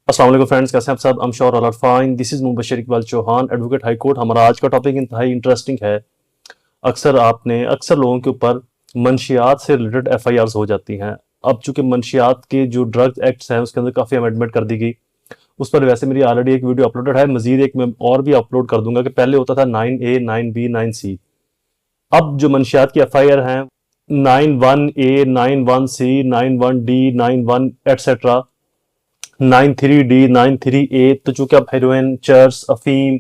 अस्सलाम वालेकुम फ्रेंड्स, कैसे हैं आप सब? I'm sure all are fine. This is Mubashar Iqbal Chauhan, advocate high court. हमारा आज का टॉपिक इंतहाई इंटरेस्टिंग है। अक्सर लोगों के ऊपर मंशियात से रिलेटेड एफआईआर्स हो जाती हैं। अब चूंकि मंशियात के जो ड्रग एक्ट्स हैं उसके अंदर काफ़ी अमेंडमेंट कर दी गई। उस पर वैसे मेरी ऑलरेडी एक वीडियो अपलोडेड है, मजीद एक मैं और भी अपलोड कर दूंगा कि पहले होता था 9A, 9B, 9C। अब जो मंशियात की एफआईआर हैं 91A, 91C, 91D, 91 etcetera, 93D, 93A, तो चूंकि अब हेरोइन, चर्स, अफीम,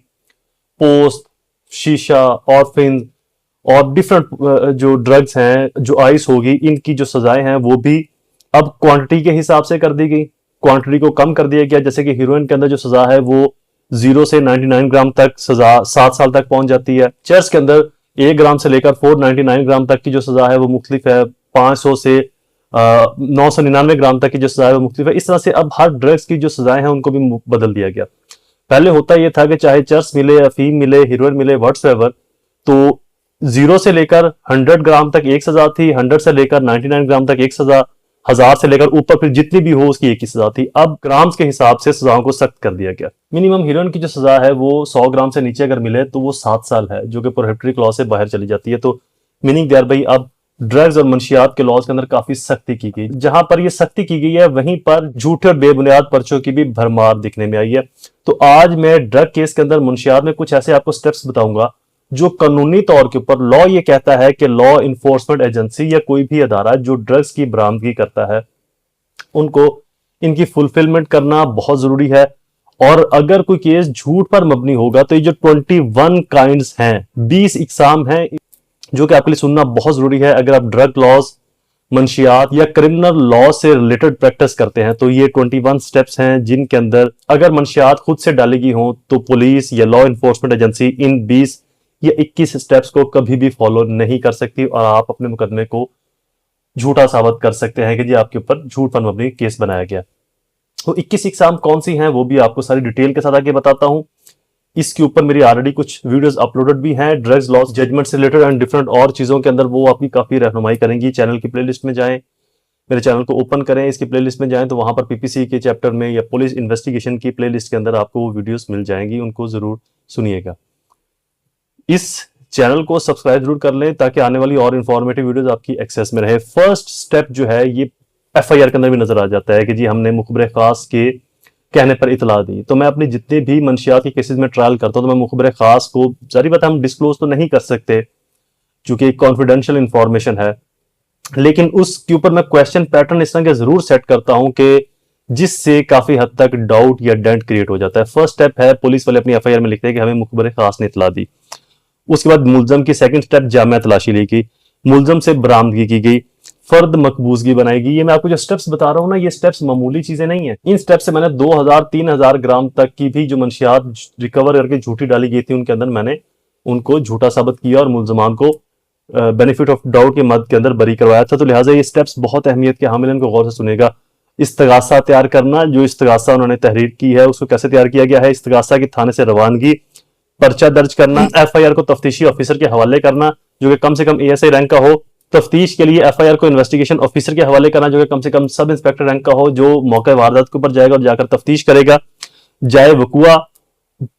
पोस्ट, शीशा, ऑर्फिन और डिफरेंट जो ड्रग्स हैं, जो आइस होगी, इनकी जो सजाएं हैं वो भी अब क्वांटिटी के हिसाब से कर दी गई। क्वांटिटी को कम कर दिया गया। जैसे कि हीरोइन के अंदर जो सजा है वो 0 से 99 ग्राम तक सजा 7 साल तक पहुंच जाती है। चर्स के अंदर 1 ग्राम से लेकर 499 ग्राम तक की जो सजा है वो मुख्तलिफ है। 500 से 999 ग्राम तक की जो सजा है वो मुख्तलिफ है। इस तरह से अब हर ड्रग्स की जो सजाएं हैं उनको भी बदल दिया गया। पहले होता यह था कि चाहे चर्स मिले, अफीम मिले, हीरोइन मिले, व्हाट्सएवर, तो 0 से लेकर 100 ग्राम तक एक सजा थी, 100 से लेकर 99 ग्राम तक एक सजा, 1000 से लेकर ऊपर फिर जितनी भी हो उसकी एक ही सजा थी। अब ग्राम्स के हिसाब से सजाओं को सख्त कर दिया गया। मिनिमम हीरोइन की जो सजा है वो 100 ग्राम से नीचे अगर मिले तो वो 7 साल है, जो कि प्रोहिबिटरी क्लॉज से बाहर चली जाती है। तो मीनिंग देयर भाई अब ड्रग्स और मंशियात के लॉज के अंदर काफी सख्ती की गई। जहां पर ये सख्ती की गई है वहीं पर झूठे और बेबुनियाद पर्चों की भी भरमार दिखने में आई है। तो आज मैं ड्रग केस के अंदर मंशियात में कुछ ऐसे आपको स्टेप्स बताऊंगा जो कानूनी तौर के ऊपर लॉ ये कहता है कि लॉ इन्फोर्समेंट एजेंसी या कोई भी अदारा जो ड्रग्स की बरामदगी करता है उनको इनकी फुलफिलमेंट करना बहुत जरूरी है। और अगर कोई केस झूठ पर मबनी होगा तो ये जो 21 काइंड्स हैं, 20 इकसाम हैं, जो कि आपके लिए सुनना बहुत जरूरी है। अगर आप ड्रग लॉज, मंशियात या क्रिमिनल लॉ से रिलेटेड प्रैक्टिस करते हैं तो ये 21 स्टेप्स हैं जिनके अंदर अगर मंशियात खुद से डाली गई हो तो पुलिस या लॉ इन्फोर्समेंट एजेंसी इन 20 या 21 स्टेप्स को कभी भी फॉलो नहीं कर सकती और आप अपने मुकदमे को झूठा साबित कर सकते हैं कि जी आपके ऊपर झूठ पर मबनी केस बनाया गया। तो 21 इकसाम कौन सी हैं वो भी आपको सारी डिटेल के साथ आगे बताता हूं। इसके ऊपर मेरी ऑलरेडी कुछ वीडियोस अपलोडेड भी हैं ड्रग्स लॉस जजमेंट से रिलेटेड एंड डिफरेंट और चीजों के अंदर, वो आपकी काफी रहनुमाई करेंगी। चैनल की प्लेलिस्ट में जाएं, मेरे चैनल को ओपन करें, इसकी प्लेलिस्ट में जाएं तो वहां पर पीपीसी के चैप्टर में या पुलिस इन्वेस्टिगेशन की प्लेलिस्ट के अंदर आपको वो वीडियोस मिल जाएंगी, उनको जरूर सुनिएगा। इस चैनल को सब्सक्राइब जरूर कर लें ताकि आने वाली और इंफॉर्मेटिव वीडियोस आपकी एक्सेस में रहे। फर्स्ट स्टेप जो है ये एफआईआर के अंदर भी नजर आ जाता है कि जी हमने मुखबिर खास के कहने पर इतला दी। तो मैं अपने जितने भी मंशियात के केसेस में ट्रायल करता हूं तो मैं मुखबिर खास को, जारी बात है हम डिस्क्लोज तो नहीं कर सकते क्योंकि कॉन्फिडेंशियल इंफॉर्मेशन है, लेकिन उसके ऊपर मैं क्वेश्चन पैटर्न इस तरह के जरूर सेट करता हूं कि जिससे काफी हद तक डाउट या डेंट क्रिएट हो जाता है। फर्स्ट स्टेप है पुलिस वाले अपनी एफआईआर में लिखते हैं कि हमें मुखबिर खास ने इतला दी। उसके बाद मुलजम की सेकंड स्टेप जामिया तलाशी ली गई, मुलजम से बरामदगी की गई, फर्द मकबूजगी बनाएगी। ये मैं आपको जो स्टेप्स बता रहा हूं ना, ये स्टेप्स मामूली चीजें नहीं है। इन स्टेप्स से मैंने 2000-3000 ग्राम तक की भी जो मंशियात रिकवर करके झूठी डाली गई थी उनके अंदर मैंने उनको झूठा साबित किया और मुलजमान को बेनिफिट ऑफ डाउट के मद के अंदर बरी करवाया था। तो लिहाजा ये स्टेप्स बहुत अहमियत के हामिल, इनको गौर से सुनेगा। इस्तगासा तैयार करना, जो इस्तगासा उन्होंने तहरीर की है उसको कैसे तैयार किया गया है, इस्तगासा की थाने से रवानगी, पर्चा दर्ज करना, एफआईआर को तफ्तीशी ऑफिसर के हवाले करना जो कि कम से कम एएसआई रैंक का हो, तफ्तीश के लिए एफआईआर को इन्वेस्टिगेशन ऑफिसर के हवाले करना जो कि कम से कम सब इंस्पेक्टर रैंक का हो, जो मौके वारदात के ऊपर जाएगा और जाकर तफ्तीश करेगा। जाए वकुआ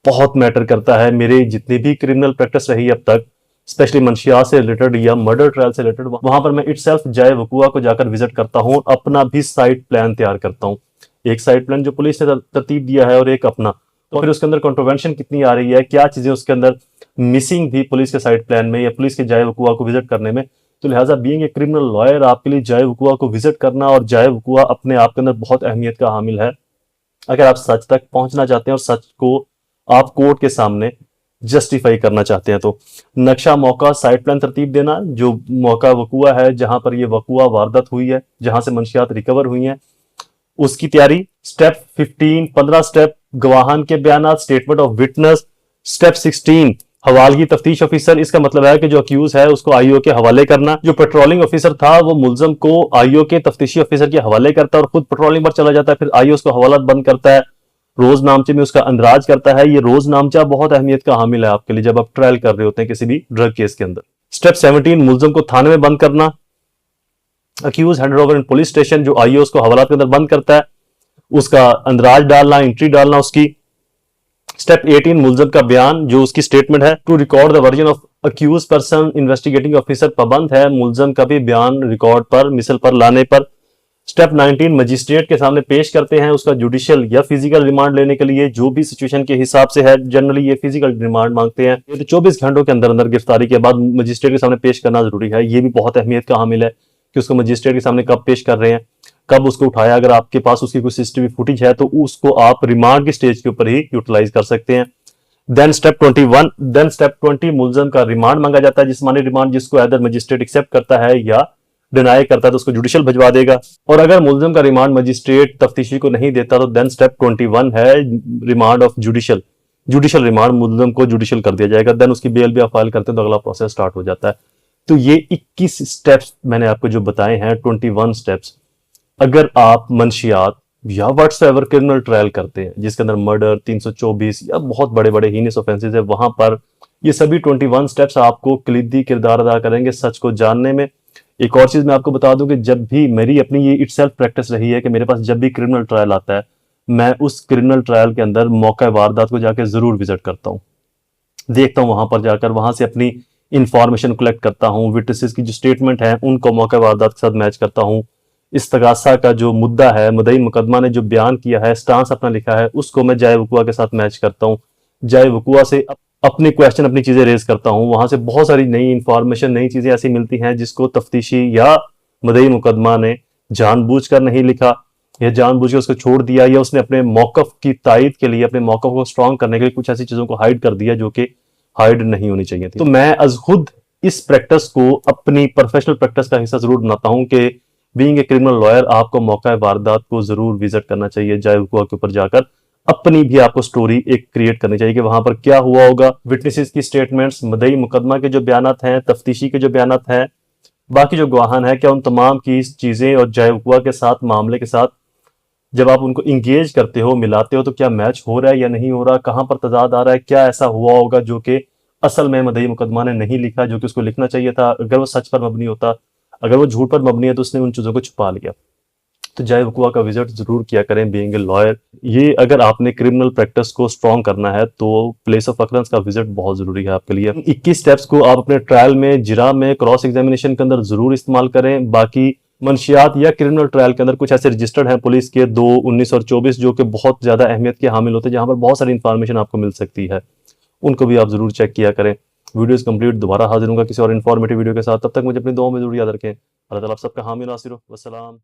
बहुत मैटर करता है। मेरे जितनी भी क्रिमिनल प्रैक्टिस रही अब तक, स्पेशली मंशियात से रिलेटेड या मर्डर ट्रायल से रिलेटेड, वहां पर मैं इटसेल्फ जाए वकुआ को जाकर विजिट करता हूं, अपना भी साइट प्लान तैयार करता हूं। एक साइट प्लान जो पुलिस ने तरतीब दिया है और एक अपना, तो फिर उसके अंदर कंट्रोवेंशन कितनी आ रही है, क्या चीजें उसके अंदर मिसिंग थी पुलिस के साइट प्लान में या पुलिस के जाए वकुआ को विजिट करने में। तो लिहाजा बीइंग ए क्रिमिनल लॉयर आपके लिए जाए वकुआ को विजिट करना और जाए वकुआ अपने आप के अंदर बहुत अहमियत का हामिल है। अगर आप सच तक पहुंचना चाहते हैं और सच को आप कोर्ट के सामने जस्टिफाई करना चाहते हैं तो नक्शा मौका साइट प्लान तरतीब देना, जो मौका वकुआ है जहां पर यह वकुआ वारदात हुई है, जहां से मंशियात रिकवर हुई हैं, उसकी तैयारी। स्टेप 15 15 स्टेप गवाहान के बयान, स्टेटमेंट ऑफ विटनेस। स्टेप 16 हवालगी तफ्तीश ऑफिसर, इसका मतलब है कि जो अक्यूज है उसको आईओ के हवाले करना। जो पेट्रोलिंग ऑफिसर था वो मुलजम को आईओ के तफ्तीशी ऑफिसर के हवाले करता है और खुद पेट्रोलिंग पर चला जाता है, फिर आईओ उसको हवालात बंद करता है, रोज नामचे में उसका अंदराज करता है। ये रोज नामचा बहुत अहमियत का हामिल है आपके लिए जब आप ट्रायल कर रहे होते हैं किसी भी ड्रग केस के अंदर। स्टेप 17 मुलजम को थाने में बंद करना, accused hand over in police station, जो आईओ उसको हवालात के अंदर बंद करता है उसका अंदराज डालना, एंट्री डालना उसकी। स्टेप 18 मुलजम का बयान, जो उसकी स्टेटमेंट है। To record the version of accused person, investigating officer पाबंद है मुलजम का भी बयान रिकॉर्ड पर, मिसल पर लाने पर। स्टेप 19 मजिस्ट्रेट के सामने पेश करते हैं उसका जुडिशियल या फिजिकल रिमांड लेने के लिए, जो भी सिचुएशन के हिसाब से है। जनरली ये फिजिकल रिमांड मांगते हैं। ये तो 24 घंटों के अंदर अंदर गिरफ्तारी के बाद मजिस्ट्रेट के सामने पेश करना जरूरी है। ये भी बहुत अहमियत का हामिल है कि उसको मजिस्ट्रेट के सामने कब पेश कर रहे हैं, कब उसको उठाया। अगर आपके पास उसकी कोई सीसीटीवी फुटेज है तो उसको आप रिमांड की स्टेज के ऊपर ही यूटिलाइज कर सकते हैं। देन स्टेप 20 मुलजम का रिमांड मांगा जाता है, जिस्मानी रिमांड, जिसको अदर मजिस्ट्रेट एक्सेप्ट करता है या डिनाई करता है तो उसको जुडिशियल भिजवा देगा। और अगर मुलजम का रिमांड मजिस्ट्रेट तफ्तीशी को नहीं देता तो देन स्टेप 21 है रिमांड ऑफ जुडिशियल रिमांड, मुलजम को जुडिशियल कर दिया जाएगा। देन उसकी बेल भी आप फाइल करते हैं तो अगला प्रोसेस स्टार्ट हो जाता है। तो ये 21 स्टेप्स मैंने आपको जो बताए हैं, 21 स्टेप्स, अगर आप मंशियात या व्हाट्सएवर क्रिमिनल ट्रायल करते हैं जिसके अंदर मर्डर, 324 या बहुत बड़े बड़े हीनियस ऑफेंसेस है, वहां पर ये सभी 21 स्टेप्स आपको कलीदी किरदार अदा करेंगे सच को जानने में। एक और चीज मैं आपको बता दूं कि जब भी मेरी अपनी ये इटसेल्फ प्रैक्टिस रही है कि मेरे पास जब भी क्रिमिनल ट्रायल आता है, मैं उस क्रिमिनल ट्रायल के अंदर मौका वारदात को जाकर जरूर विजिट करता हूँ, देखता हूँ, वहां पर जाकर वहां से अपनी इंफॉर्मेशन कलेक्ट करता हूँ, विटनेसेस की जो स्टेटमेंट है उनको मौका वारदात के साथ मैच करता हूँ। इस्तगासा का जो मुद्दा है, मुद्दई मुकदमा ने जो बयान किया है, स्टांस अपना लिखा है, उसको मैं जाए वकुआ के साथ मैच करता हूँ। जाए वकुआ से अपने क्वेश्चन, अपनी चीजें रेज करता हूँ। वहां से बहुत सारी नई इंफॉर्मेशन, नई चीजें ऐसी मिलती हैं जिसको तफ्तीशी या मुद्दई मुकदमा ने जानबूझकर नहीं लिखा या जानबूझ के उसको छोड़ दिया, या उसने अपने मौकफ की तायद के लिए, अपने मौकफ को स्ट्रॉन्ग करने के लिए कुछ ऐसी चीजों को हाइड कर दिया जो कि हाइड नहीं होनी चाहिए थी। तो मैं अज खुद इस प्रैक्टिस को अपनी प्रोफेशनल प्रैक्टिस का हिस्सा जरूर बनाता हूं कि बीइंग ए क्रिमिनल लॉयर आपको मौका वारदात को जरूर विजिट करना चाहिए, जाए वकुआ के ऊपर जाकर अपनी भी आपको स्टोरी एक क्रिएट करनी चाहिए कि वहां पर क्या हुआ होगा। विटनेसेस की स्टेटमेंट्स, मुद्दई मुकदमा के जो बयानात हैं, तफ्तीशी के जो बयानात हैं, बाकी जो गवाहान है, क्या उन तमाम की चीजें और जाए वकुआ के साथ, मामले के साथ जब आप उनको इंगेज करते हो, मिलाते हो, तो क्या मैच हो रहा है या नहीं हो रहा, कहां पर तजाद आ रहा है, क्या ऐसा हुआ होगा जो कि असल में मुद्दई मुकदमा ने नहीं लिखा, जो कि उसको लिखना चाहिए था। अगर वो सच पर मबनी होता, अगर वो झूठ पर मबनी है, तो उसने उन चीजों को छुपा लिया। तो जाए वकुआ का विजिट जरूर किया करें बीइंग ए लॉयर। ये अगर आपने क्रिमिनल प्रैक्टिस को स्ट्रॉन्ग करना है तो प्लेस ऑफ अकरेंस का विजिट बहुत जरूरी है आपके लिए। 21 स्टेप्स को आप अपने ट्रायल में, जिरा में, क्रॉस एग्जामिनेशन के अंदर जरूर इस्तेमाल करें। बाकी मंशियात या क्रिमिनल ट्रायल के अंदर कुछ ऐसे रजिस्टर्ड हैं पुलिस के 2, 19 और 24 जो कि बहुत ज्यादा अहमियत के हामिल होते हैं, जहां पर बहुत सारी इंफॉर्मेशन आपको मिल सकती है, उनको भी आप जरूर चेक किया करें। वीडियोस कंप्लीट, दोबारा हाजिर होगा किसी और इन्फॉर्मेटिव वीडियो के साथ। तब तक मुझे अपनी दुआओं में जरूर याद रखें। अल्लाह ताला आप सबका हामी नासिर हो। वस्सलाम।